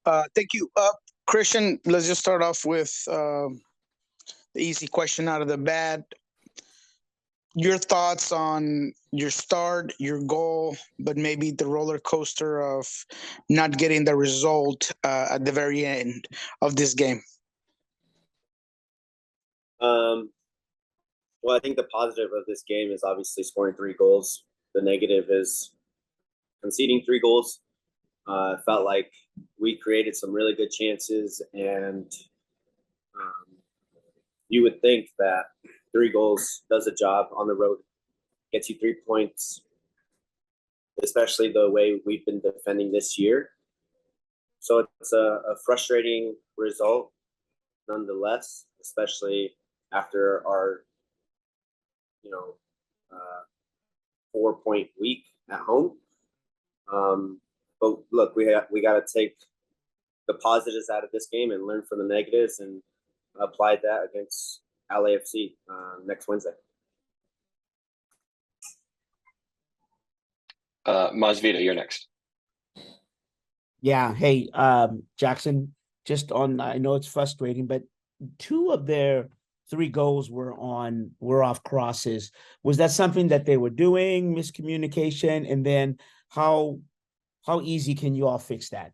Thank you. Christian, let's just start off with the easy question out of the bat. Your thoughts on your start, your goal, but maybe the roller coaster of not getting the result at the very end of this game. Well, I think the positive of this game is obviously scoring 3 goals. The negative is conceding 3 goals. Felt like we created some really good chances, and you would think that 3 goals does a job on the road, gets you 3 points, especially the way we've been defending this year. So it's a frustrating result nonetheless, especially after our 4-point week at home. But look, we got to take the positives out of this game and learn from the negatives and apply that against LAFC next Wednesday. Masvita, you're next. Yeah. Hey, Jackson, just on, I know it's frustrating, but 2 of their 3 goals were off crosses. Was that something that they were doing, miscommunication? And then how easy can you all fix that?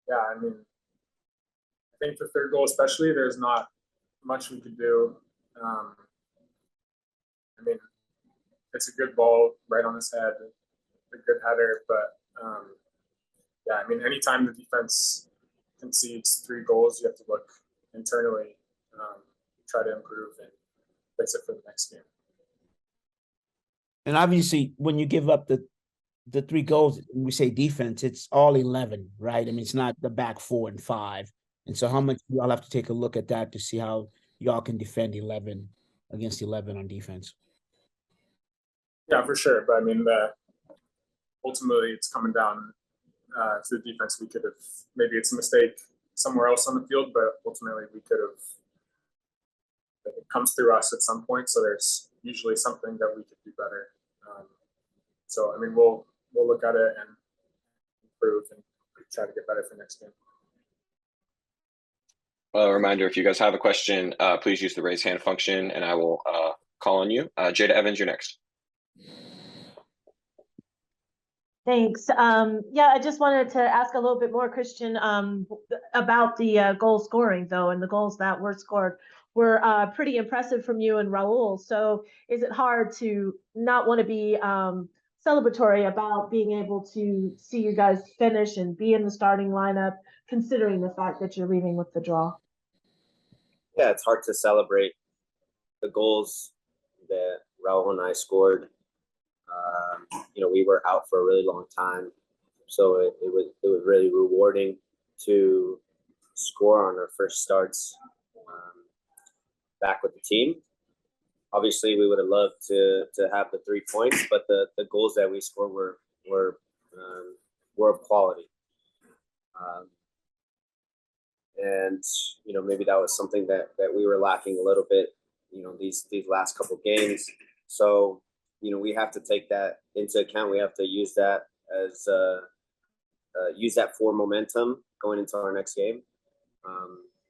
Yeah, I mean, I think the 3rd goal especially, there's not much we could do. I mean, it's a good ball right on his head, a good header, but yeah, I mean, anytime the defense concedes 3 goals, you have to look internally, try to improve and fix it for the next game. And obviously, when you give up the 3 goals, we say defense, it's all 11, right? I mean, it's not the back 4 and 5. And so how much y'all have to take a look at that to see how y'all can defend 11 against 11 on defense? Yeah, for sure. But I mean, ultimately, it's coming down to the defense. We could have, maybe it's a mistake somewhere else on the field, but ultimately we could have, it comes through us at some point. So there's usually something that we could do better. So, I mean, we'll look at it and improve and try to get better for next game. A reminder, if you guys have a question, please use the raise hand function and I will call on you. Jada Evans, you're next. Thanks. Yeah, I just wanted to ask a little bit more, Christian, about the goal scoring, though, and the goals that were scored were pretty impressive from you and Raul. So is it hard to not want to be celebratory about being able to see you guys finish and be in the starting lineup, considering the fact that you're leaving with the draw? Yeah, it's hard to celebrate the goals that Raul and I scored. We were out for a really long time, so it was really rewarding to score on our first starts back with the team. Obviously, we would have loved to have the 3 points, but the goals that we scored were of quality. And maybe that was something that we were lacking a little bit, these last couple games. So we have to take that into account. We have to use that as use that for momentum going into our next game.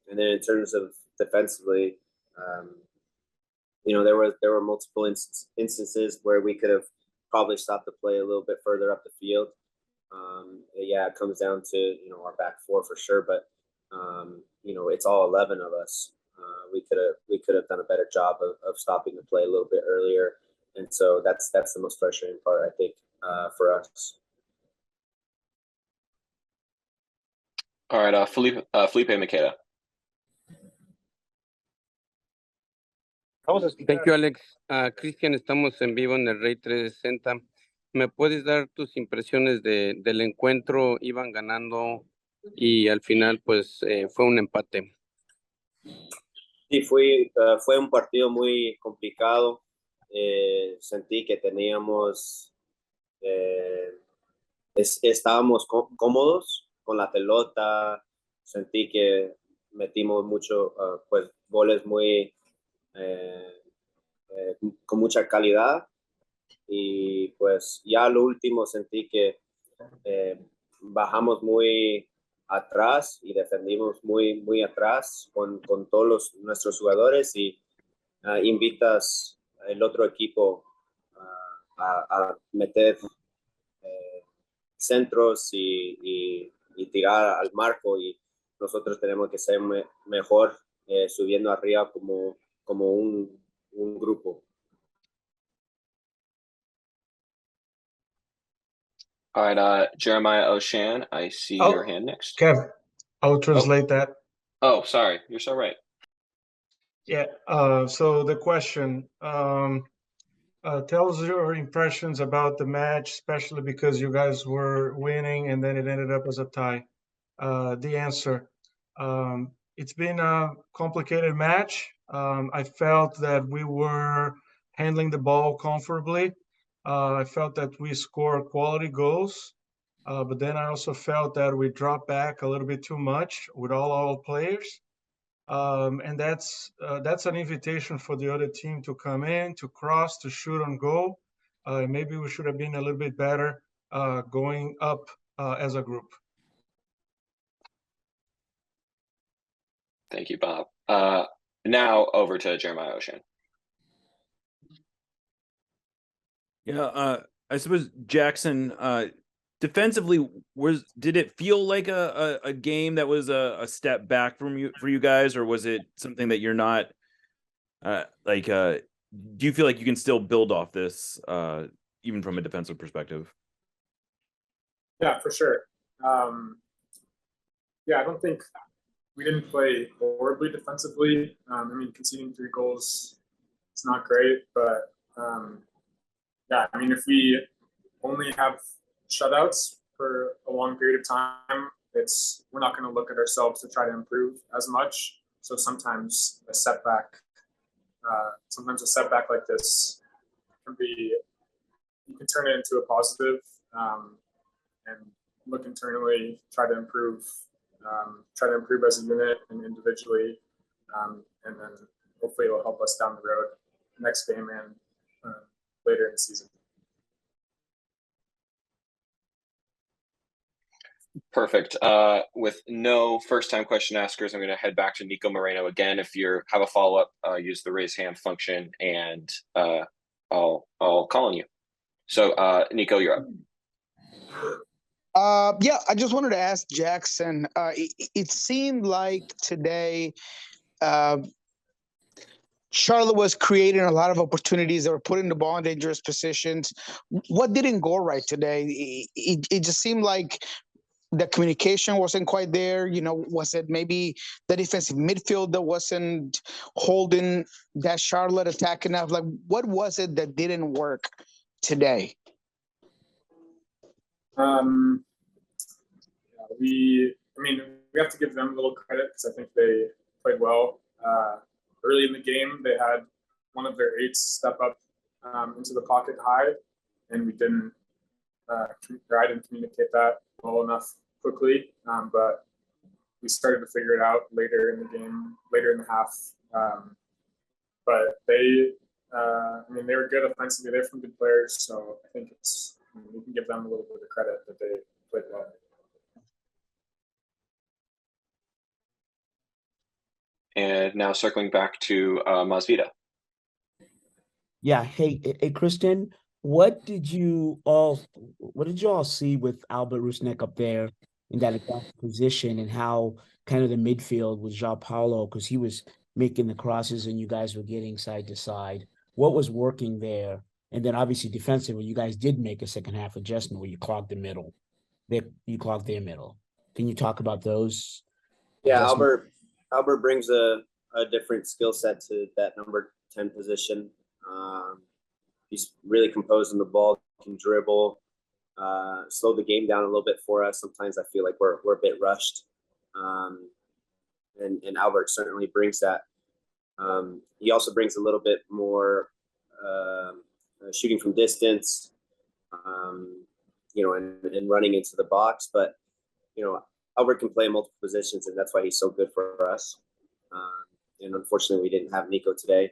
And then in terms of defensively, there were multiple instances where we could have probably stopped the play a little bit further up the field. Yeah, it comes down to our back 4 for sure, but it's all 11 of us. We could have done a better job of stopping the play a little bit earlier. And so that's the most frustrating part, I think, for us. All right, Felipe Makeda. Thank you, Alex. Cristian, estamos en vivo en el Rey 360. ¿Me puedes dar tus impresiones del encuentro? Iban ganando y al final, pues, fue un empate. Sí, fue un partido muy complicado. Sentí que estábamos cómodos con la pelota. Sentí que metimos goles muy con mucha calidad, y pues ya lo último sentí que bajamos muy atrás y defendimos muy atrás con todos nuestros jugadores y invitas el otro equipo a meter centros y tirar al marco y nosotros tenemos que ser mejor subiendo arriba como un grupo. All right, Jeremiah Oshan, I see your hand next. Kev, I'll translate that. Oh, sorry. You're so right. Yeah, so the question, tell us your impressions about the match, especially because you guys were winning and then it ended up as a tie. The answer, it's been a complicated match. I felt that we were handling the ball comfortably. I felt that we scored quality goals, but then I also felt that we dropped back a little bit too much with all our players. And that's an invitation for the other team to come in, to cross, to shoot on goal. Maybe we should have been a little bit better going up as a group. Thank you, Bob. Now over to Jeremiah Oshan. Yeah, I suppose Jackson, defensively, did it feel like a game that was a step back for you guys, or was it something that you're not do you feel like you can still build off this even from a defensive perspective? Yeah, for sure. Yeah, I don't think we didn't play horribly defensively. I mean, conceding 3 goals, it's not great, but yeah, I mean, if we only have shutouts for a long period of time, we're not going to look at ourselves to try to improve as much. So sometimes a setback like this you can turn it into a positive and look internally, try to improve as a unit and individually, and then hopefully it'll help us down the road next game and later in the season. Perfect. With no first-time question askers, I'm going to head back to Nico Moreno again. If you have a follow-up, use the raise hand function, and I'll call on you. So, Nico, you're up. Yeah, I just wanted to ask Jackson. It seemed like today Charlotte was creating a lot of opportunities. They were putting the ball in dangerous positions. What didn't go right today? It just seemed like the communication wasn't quite there. Was it maybe the defensive midfield that wasn't holding that Charlotte attack enough? Like, what was it that didn't work today? We have to give them a little credit because I think they played well. Early in the game, they had one of their 8s step up into the pocket high, and we didn't. I didn't communicate that well enough quickly, but we started to figure it out later in the game, later in the half. But they were good offensively. They're from good players, so I think we can give them a little bit of credit that they played well. And now circling back to Masvida. Yeah. Hey, Cristian, what did you all see with Albert Rusnek up there in that position, and how kind of the midfield with João Paulo, because he was making the crosses and you guys were getting side to side? What was working there? And then obviously defensively, you guys did make a second half adjustment where you clogged the middle. You clogged their middle. Can you talk about those? Yeah, Albert brings a different skill set to that number 10 position. He's really composed on the ball, can dribble, slow the game down a little bit for us. Sometimes I feel like we're a bit rushed. And Albert certainly brings that. He also brings a little bit more shooting from distance, and running into the box. But, Albert can play in multiple positions, and that's why he's so good for us. And unfortunately, we didn't have Nico today.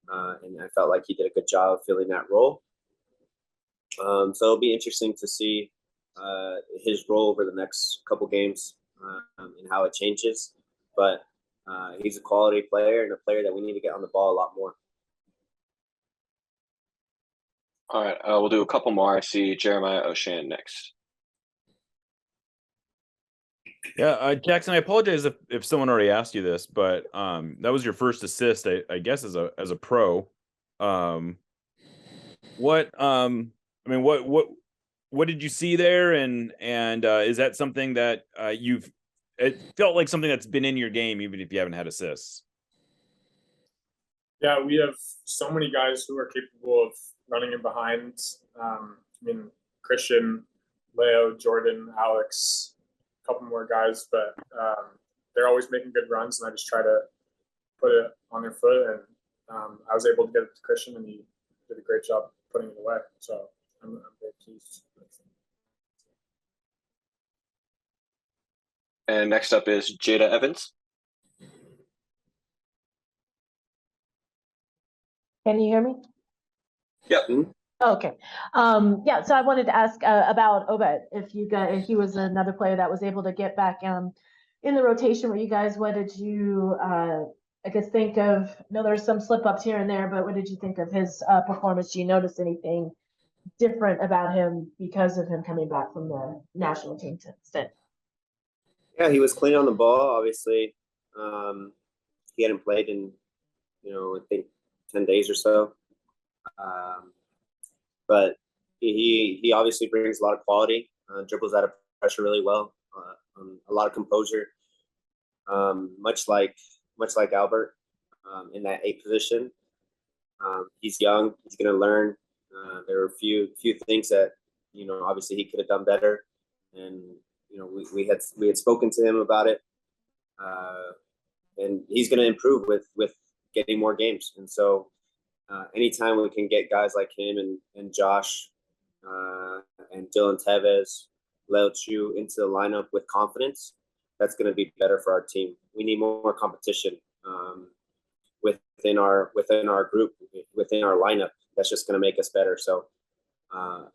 And I felt like he did a good job of filling that role. So it'll be interesting to see his role over the next couple games and how it changes. But he's a quality player and a player that we need to get on the ball a lot more. All right, we'll do a couple more. I see Jeremiah Oshan next. Yeah, Jackson, I apologize if someone already asked you this, but that was your first assist, I guess, as a pro. What did you see there, and is that something that it felt like something that's been in your game, even if you haven't had assists? Yeah, we have so many guys who are capable of running in behind. I mean, Christian, Leo, Jordan, Alex, a couple more guys, but they're always making good runs, and I just try to put it on their foot. And I was able to get it to Christian, and he did a great job putting it away. So I'm very pleased. And next up is Jada Evans. Can you hear me? Yep. Okay. Yeah, so I wanted to ask about Obed, if he was another player that was able to get back in the rotation where you guys, what did you I guess think of? I know there's some slip ups here and there, but what did you think of his performance? Do you notice anything different about him because of him coming back from the national team stint? Yeah, he was clean on the ball. Obviously, he hadn't played in, I think 10 days or so. But he obviously brings a lot of quality, dribbles out of pressure really well, a lot of composure, much like Albert in that 8 position. He's young. He's going to learn. There are a few things that, obviously he could have done better. And, we had spoken to him about it. And he's going to improve with getting more games. And so anytime we can get guys like him and Josh and Dylan Tevez, Leo Chu into the lineup with confidence, that's going to be better for our team. We need more competition within our group, within our lineup. That's just going to make us better. So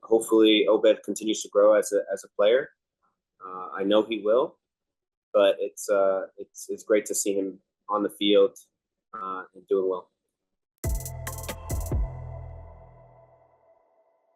hopefully Obed continues to grow as a player. I know he will, but it's great to see him on the field and doing well.